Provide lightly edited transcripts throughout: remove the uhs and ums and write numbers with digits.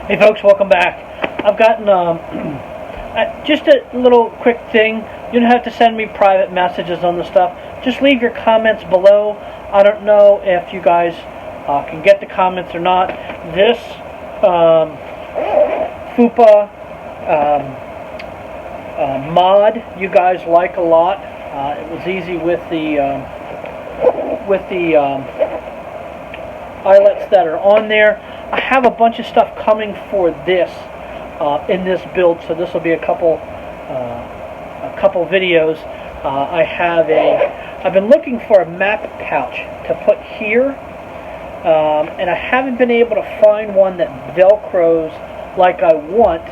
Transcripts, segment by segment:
Hey folks, welcome back. I've gotten just a little quick thing. You don't have to send me private messages on the stuff. Just leave your comments below. I don't know if you guys can get the comments or not. This FUPA mod you guys like a lot. It was easy with the eyelets that are on there. I have a bunch of stuff coming for this in this build, so this will be a couple videos. I've been looking for a map pouch to put here, and I haven't been able to find one that velcros like I want.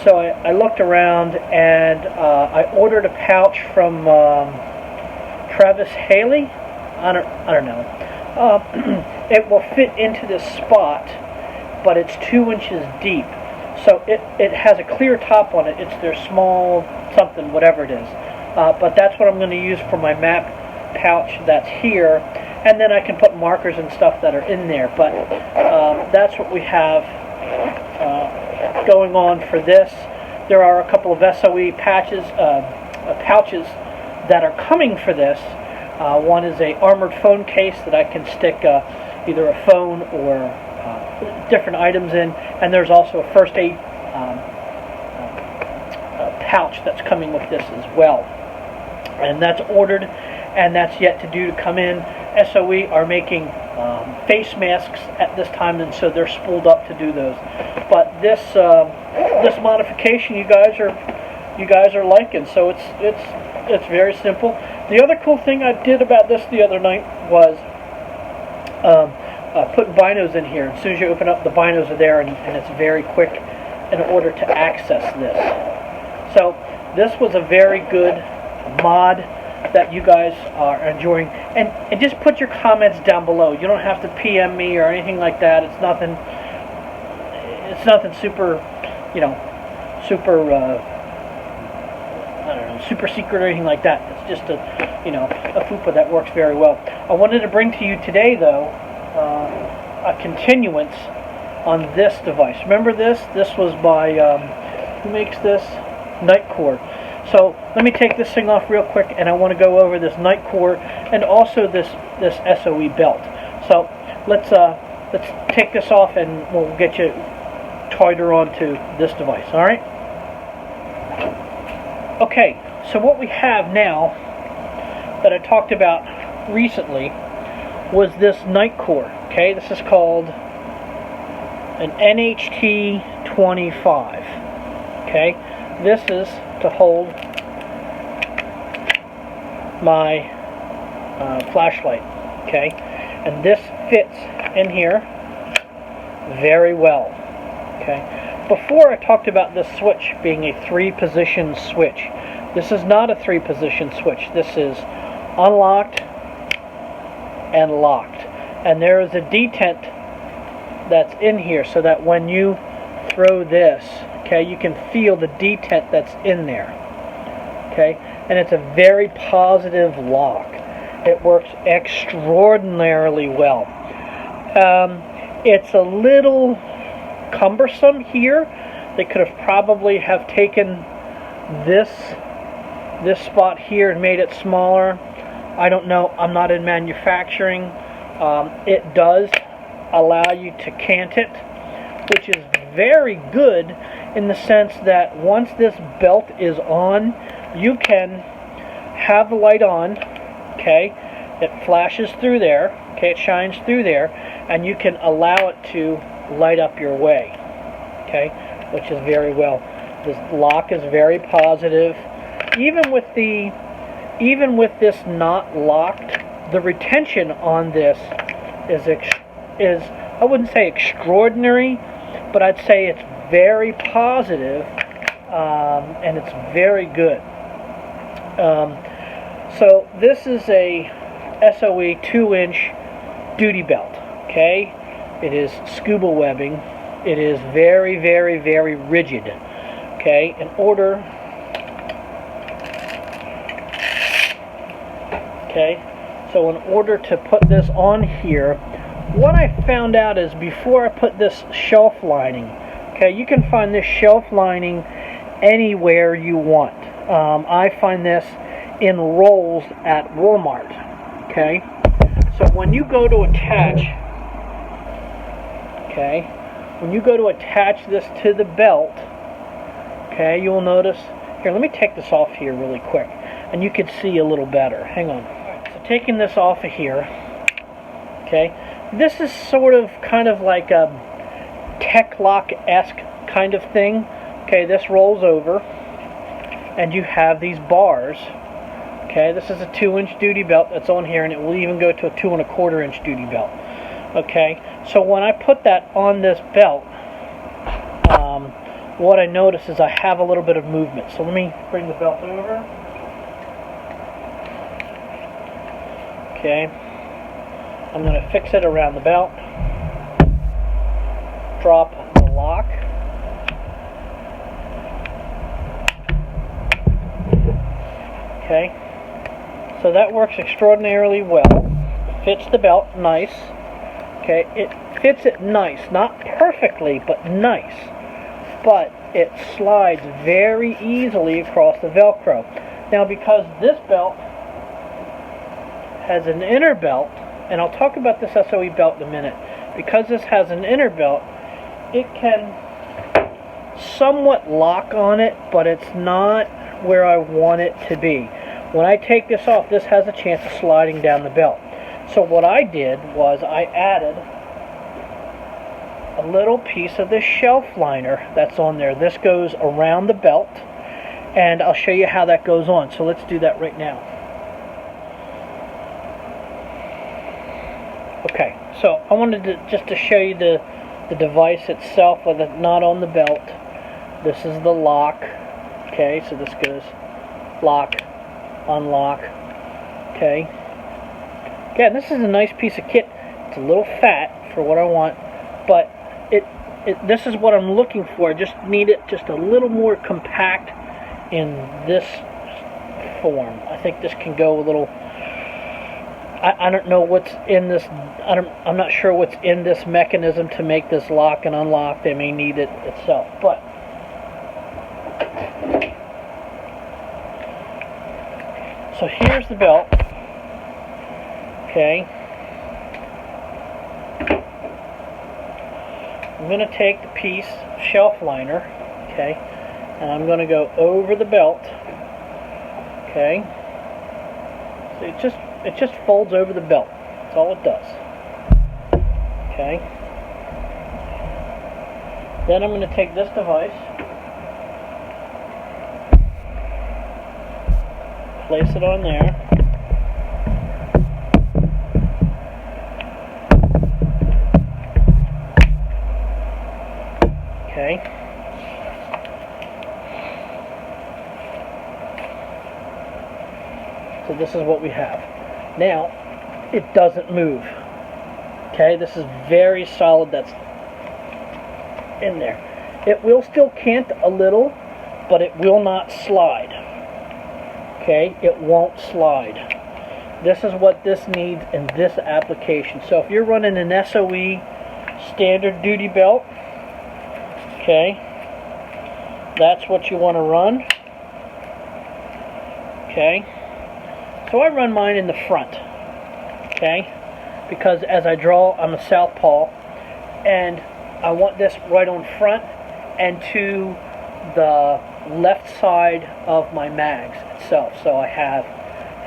So I looked around and I ordered a pouch from Travis Haley. I don't know. It will fit into this spot, but it's 2 inches deep. So it has a clear top on it. It's their small something, whatever it is. But that's what I'm going to use for my map pouch that's here. And then I can put markers and stuff that are in there. But that's what we have going on for this. There are a couple of SOE pouches that are coming for this. One is a armored phone case that I can stick either a phone or different items in, and there's also a first aid pouch that's coming with this as well. And that's ordered, and that's yet to come in. SOE are making face masks at this time, and so they're spooled up to do those. But this modification you guys are liking, so it's very simple. The other cool thing I did about this the other night was putting binos in here. As soon as you open up, the binos are there, and it's very quick in order to access this. So this was a very good mod that you guys are enjoying. And just put your comments down below. You don't have to PM me or anything like that. It's nothing super, super I don't know, super secret or anything like that. It's just a FUPA that works very well. I wanted to bring to you today, though, a continuance on this device. Remember this? This was by, who makes this? Nitecore. So let me take this thing off real quick, and I want to go over this Nitecore and also this SOE belt. So let's take this off, and we'll get you tighter onto this device. All right? Okay, so what we have now that I talked about recently was this Nitecore. Okay, this is called an NHT 25. Okay, this is to hold my flashlight. Okay, and this fits in here very well. Okay. Before I talked about this switch being a 3-position switch. This is not a 3-position switch. This is unlocked and locked. And there is a detent that's in here so that when you throw this, okay, you can feel the detent that's in there. Okay? And it's a very positive lock. It works extraordinarily well. It's a little cumbersome here. They could have probably have taken this spot here and made it smaller. I don't know. I'm not in manufacturing. It does allow you to cant it, which is very good in the sense that once this belt is on, you can have the light on. Okay, it flashes through there. Okay, it shines through there, and you can allow it to light up your way. Okay, which is very well. This lock is very positive. Even with this not locked, the retention on this is I wouldn't say extraordinary, but I'd say it's very positive, and it's very good. So this is a SOE 2-inch duty belt. Okay, it is scuba webbing. It is very, very, very rigid. Okay, in order so in order to put this on here, what I found out is before I put this shelf lining, okay, you can find this shelf lining anywhere you want. I find this in rolls at Walmart, okay? So when you go to attach, okay, when you go to attach this to the belt, okay, you'll notice, here, let me take this off here really quick, and you can see a little better. Hang on. So taking this off of here, okay, this is sort of kind of like a tech lock-esque kind of thing. Okay, this rolls over, and you have these bars. Okay, this is a 2-inch duty belt that's on here, and it will even go to a 2 1/4 inch duty belt. Okay, so when I put that on this belt, what I notice is I have a little bit of movement. So let me bring the belt over. Okay, I'm going to fix it around the belt. Drop the lock. Okay, so that works extraordinarily well. It fits the belt nice. Okay, it fits it nice, not perfectly, but nice. But it slides very easily across the Velcro. Now, because this belt has an inner belt, and I'll talk about this SOE belt in a minute, because this has an inner belt, it can somewhat lock on it, but it's not where I want it to be. When I take this off, this has a chance of sliding down the belt. So what I did was I added a little piece of this shelf liner that's on there. This goes around the belt, and I'll show you how that goes on. So let's do that right now. Okay, so I wanted to just to show you the device itself with it not on the belt. This is the lock. Okay, so this goes lock, unlock. Okay. Again, this is a nice piece of kit. It's a little fat for what I want, but this is what I'm looking for. I just need it just a little more compact in this form. I think this can go a little. I don't know what's in this. I'm not sure what's in this mechanism to make this lock and unlock. They may need it itself, but. So here's the belt. Okay. I'm going to take the piece shelf liner, okay, and I'm going to go over the belt. Okay. So it just folds over the belt. That's all it does. Okay. Then I'm going to take this device, place it on there. Okay. So this is what we have. Now, it doesn't move. Okay, this is very solid. That's in there. It will still cant a little, but it will not slide. Okay, it won't slide. This is what this needs in this application. So if you're running an SOE standard duty belt, okay, that's what you want to run. Okay, so I run mine in the front. Okay, because as I draw, I'm a southpaw, and I want this right on front and to the left side of my mags itself. So I have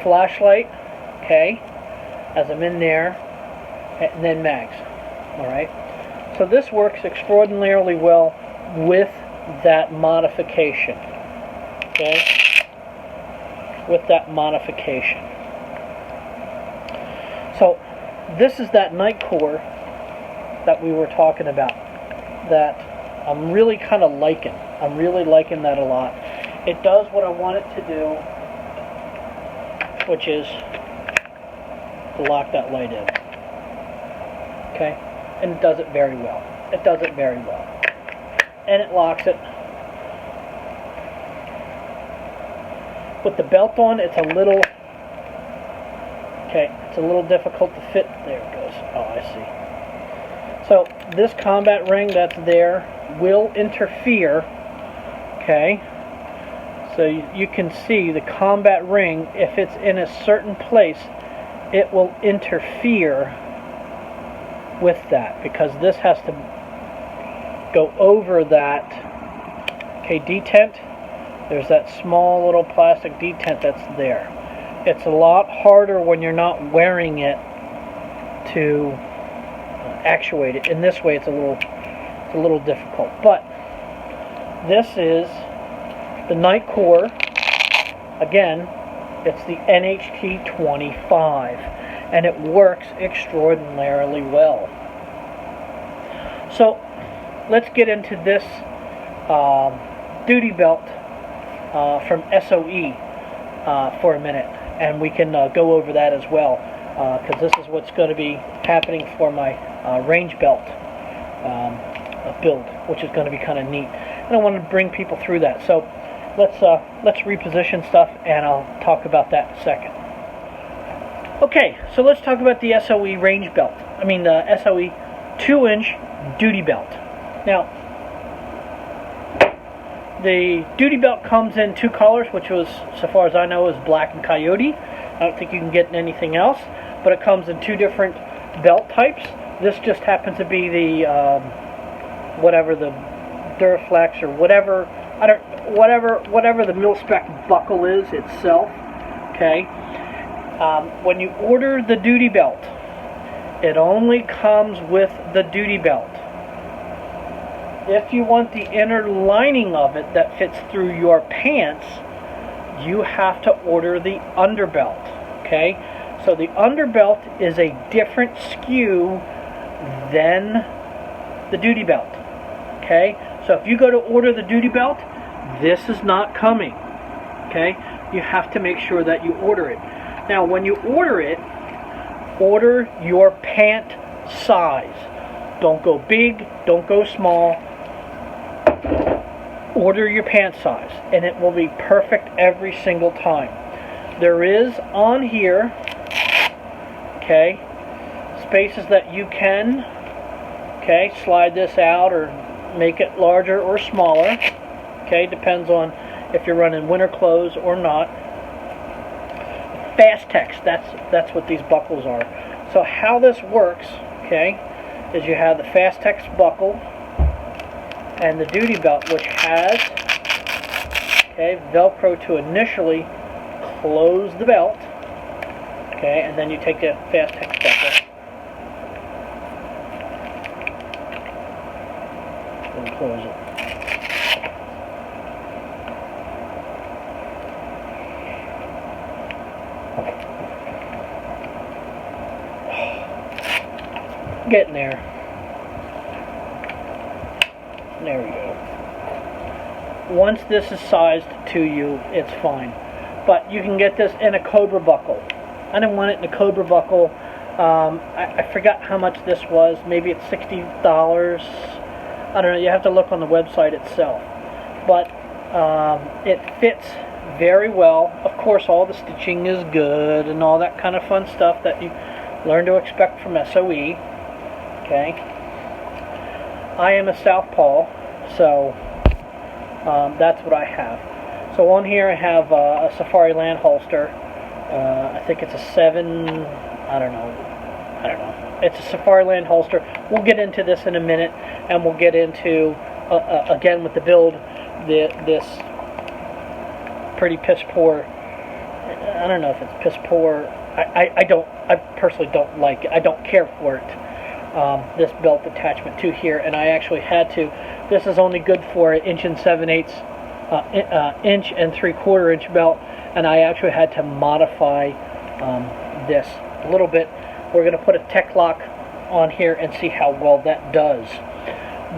flashlight, okay, as I'm in there, and then mags. Alright, so this works extraordinarily well with that modification. Okay, with that modification. So this is that Nitecore that we were talking about that I'm really kind of liking. I'm really liking that a lot. It does what I want it to do, which is to lock that light in. Okay, and it does it very well. It does it very well. And it locks it. With the belt on, it's a little, okay, it's a little difficult to fit. There it goes. Oh, I see. So this combat ring that's there will interfere, okay? So you can see the combat ring, if it's in a certain place, it will interfere with that, because this has to go over that. Okay, detent, there's that small little plastic detent that's there. It's a lot harder when you're not wearing it to actuate it. In this way, it's a little difficult. But this is the Nite Core. Again, it's the NHT 25, and it works extraordinarily well. So let's get into this duty belt from SOE for a minute, and we can go over that as well, because this is what's going to be happening for my range belt build, which is going to be kind of neat, and I want to bring people through that. So let's reposition stuff, and I'll talk about that in a second. Okay, so let's talk about the SOE Range Belt. I mean the SOE 2-inch duty belt. Now, the duty belt comes in 2 colors, which was, so far as I know, is black and coyote. I don't think you can get anything else, but it comes in 2 different belt types. This just happens to be the whatever the Duraflex or whatever the mil-spec buckle is itself. Okay. When you order the duty belt, it only comes with the duty belt. If you want the inner lining of it that fits through your pants, you have to order the underbelt. Okay, so the underbelt is a different SKU than the duty belt. Okay, so if you go to order the duty belt, this is not coming. Okay, you have to make sure that you order it. Now, when you order it, order your pant size. Don't go big, don't go small. Order your pant size, and it will be perfect every single time. There is on here, okay, spaces that you can, okay, slide this out or make it larger or smaller. Okay, depends on if you're running winter clothes or not. Fastex, that's what these buckles are. So how this works, okay, is you have the Fastex buckle and the duty belt, which has, okay, Velcro to initially close the belt, okay, and then you take the Fastex buckle and close it. Getting there. There we go. Once this is sized to you, it's fine. But you can get this in a Cobra buckle. I didn't want it in a Cobra buckle. I forgot how much this was. Maybe it's $60. I don't know. You have to look on the website itself. But it fits very well. Of course, all the stitching is good and all that kind of fun stuff that you learn to expect from SOE. Okay. I am a southpaw, so that's what I have. So on here I have a Safariland holster. I think it's a 7. I don't know. It's a Safariland holster. We'll get into this in a minute, and we'll get into again with the build, this pretty piss poor. I don't know if it's piss poor. I personally don't like it. I don't care for it. This belt attachment to here, and I actually had to. This is only good for an 1 7/8 inch and 3/4 inch belt, and I actually had to modify this a little bit. We're going to put a tech lock on here and see how well that does.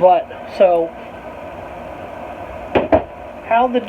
But so how the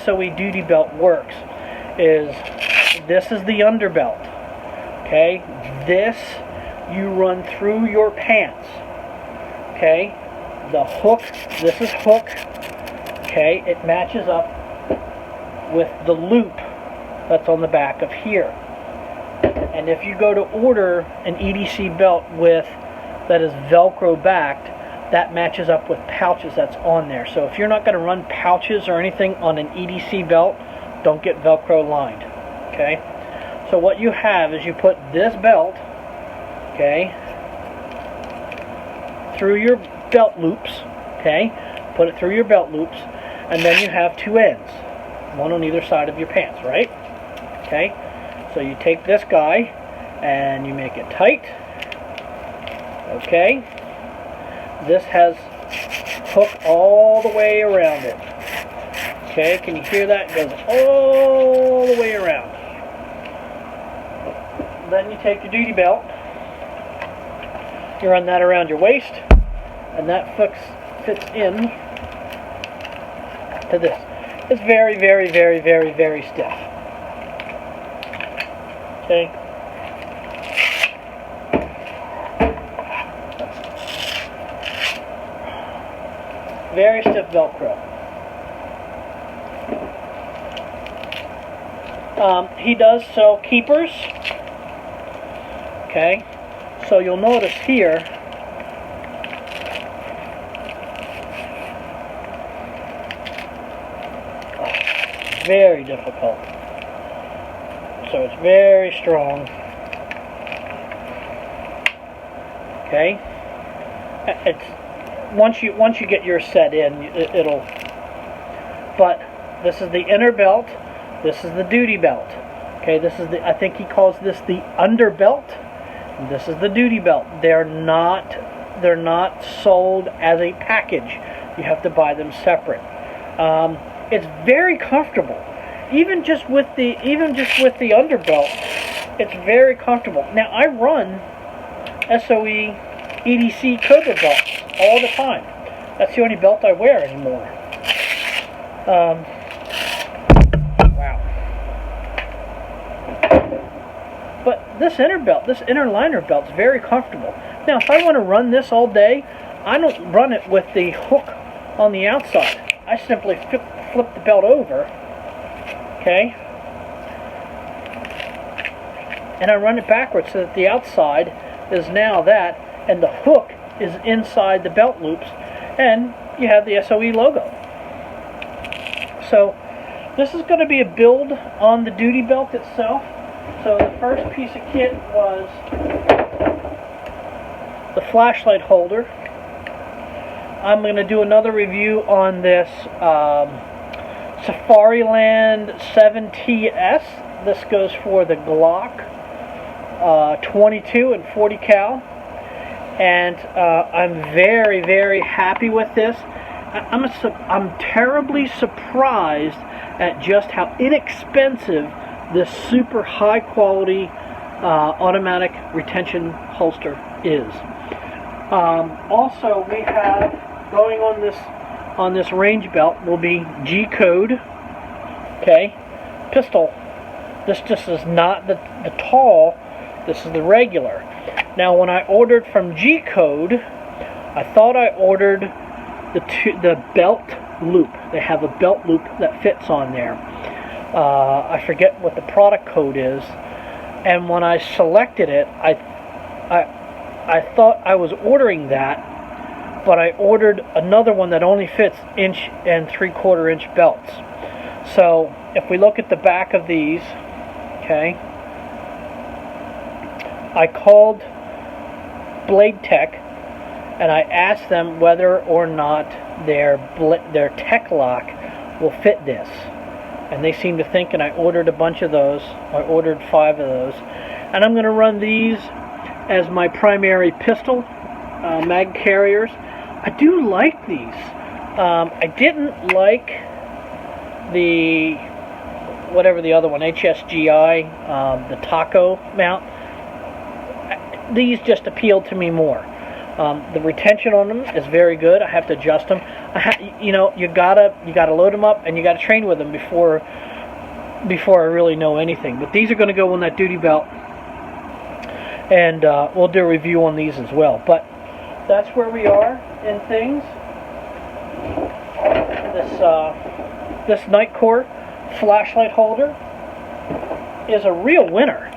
SOE duty belt works is this is the underbelt. Okay, this you run through your pants. Okay, the hook, this is hook. Okay, it matches up with the loop that's on the back of here. And if you go to order an EDC belt with that is Velcro backed, that matches up with pouches that's on there. So if you're not going to run pouches or anything on an EDC belt, don't get Velcro lined. Okay? So what you have is you put this belt, okay, through your belt loops, okay? Put it through your belt loops, and then you have two ends, one on either side of your pants, right? Okay? So you take this guy and you make it tight. Okay? This has hook all the way around it. Okay, can you hear that? It goes all the way around. Then you take your duty belt, you run that around your waist, and that fits in to this. It's very, very, very, very, very stiff. Okay. Very stiff Velcro. He does sell keepers. Okay, so you'll notice here very difficult. So it's very strong. Okay, it's once you get yours set in, it'll. But this is the inner belt. This is the duty belt. Okay, this is I think he calls this the under belt. This is the duty belt. They're not sold as a package. You have to buy them separate. It's very comfortable. Even just with the underbelt, it's very comfortable. Now I run SOE EDC Cobra belts all the time. That's the only belt I wear anymore. Wow. But this inner liner belt is very comfortable. Now, if I want to run this all day, I don't run it with the hook on the outside. I simply flip the belt over, okay, and I run it backwards so that the outside is now that, and the hook is inside the belt loops, and you have the SOE logo. So this is going to be a build on the duty belt itself. So the first piece of kit was the flashlight holder. I'm going to do another review on this Safariland 7TS. This goes for the Glock 22 and 40 cal. And I'm very, very happy with this. I'm terribly surprised at just how inexpensive this super high quality automatic retention holster is. Also, we have going on this range belt will be G code. Okay, pistol. This just is not the tall. This is the regular. Now, when I ordered from G code, I thought I ordered the belt loop. They have a belt loop that fits on there. I forget what the product code is, and when I selected it, I thought I was ordering that, but I ordered another one that only fits 1 3/4 inch belts. So if we look at the back of these, okay, I called Blade Tech and I asked them whether or not their tech lock will fit this. And they seem to think, and I ordered a bunch of those. I ordered 5 of those. And I'm going to run these as my primary pistol mag carriers. I do like these. I didn't like the, whatever the other one, HSGI, the taco mount. These just appealed to me more. The retention on them is very good. I have to adjust them. You gotta load them up and you gotta train with them before I really know anything. But these are going to go on that duty belt, and we'll do a review on these as well. But that's where we are in things. This Nitecore flashlight holder is a real winner.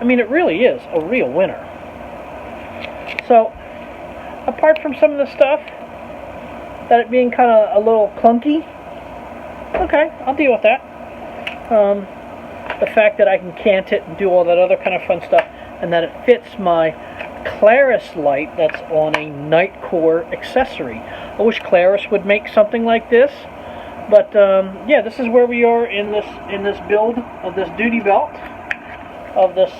I mean, it really is a real winner. So apart from some of the stuff, that it being kind of a little clunky, okay, I'll deal with that. The fact that I can cant it and do all that other kind of fun stuff, and that it fits my Claris light that's on a Nite Core accessory. I wish Claris would make something like this, but yeah, this is where we are in this build of this duty belt, of this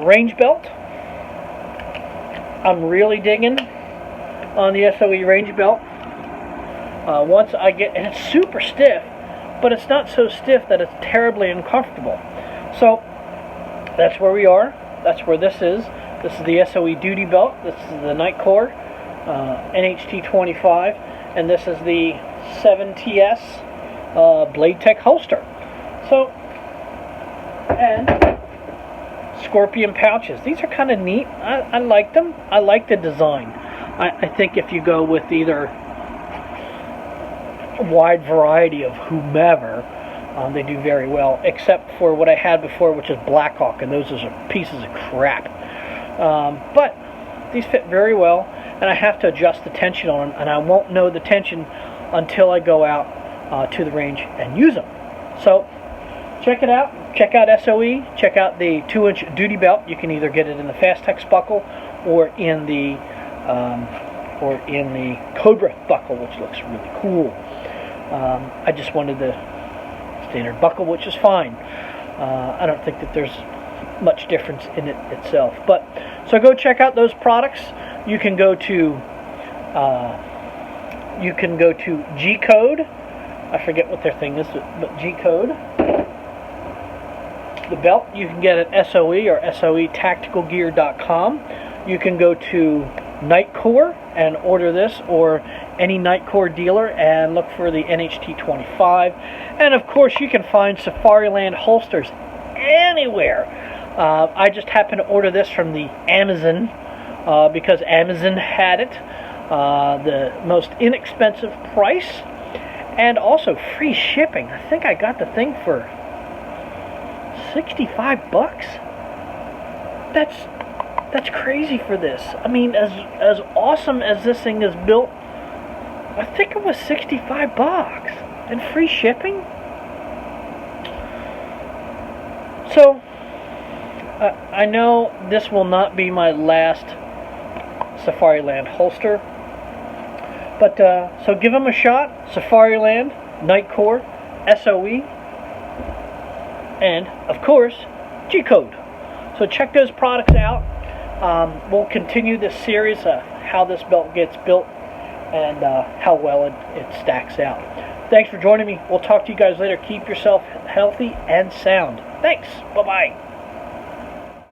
range belt. I'm really digging on the SOE Range Belt. Once I get, and it's super stiff, but it's not so stiff that it's terribly uncomfortable. So that's where we are. That's where this is. This is the SOE Duty Belt. This is the Nite Core NHT 25, and this is the 7TS Blade Tech holster. So, and Scorpion pouches. These are kind of neat. I like them. I like the design. I think if you go with either a wide variety of whomever, they do very well, except for what I had before, which is Blackhawk, and those are pieces of crap. But these fit very well, and I have to adjust the tension on them, and I won't know the tension until I go out to the range and use them. So check it out. Check out SOE. Check out the 2-inch duty belt. You can either get it in the Fastex buckle or in the Cobra buckle, which looks really cool. I just wanted the standard buckle, which is fine. I don't think that there's much difference in it itself. But so go check out those products. You can go to G Code. I forget what their thing is, but G Code. The belt you can get at SOE or SOEtacticalgear.com. You can go to Nitecore and order this, or any Nitecore dealer, and look for the NHT 25. And of course, you can find Safariland holsters anywhere. I just happened to order this from the Amazon because Amazon had it, the most inexpensive price, and also free shipping. I think I got the thing for $65. That's crazy for this. I mean, as awesome as this thing is built, I think it was $65 and free shipping. So I know this will not be my last Safariland holster, but so give them a shot. Safariland, Nitecore, SOE, and of course G Code. So check those products out. We'll continue this series of how this belt gets built and how well it stacks out. Thanks for joining me. We'll talk to you guys later. Keep yourself healthy and sound. Thanks. Bye-bye.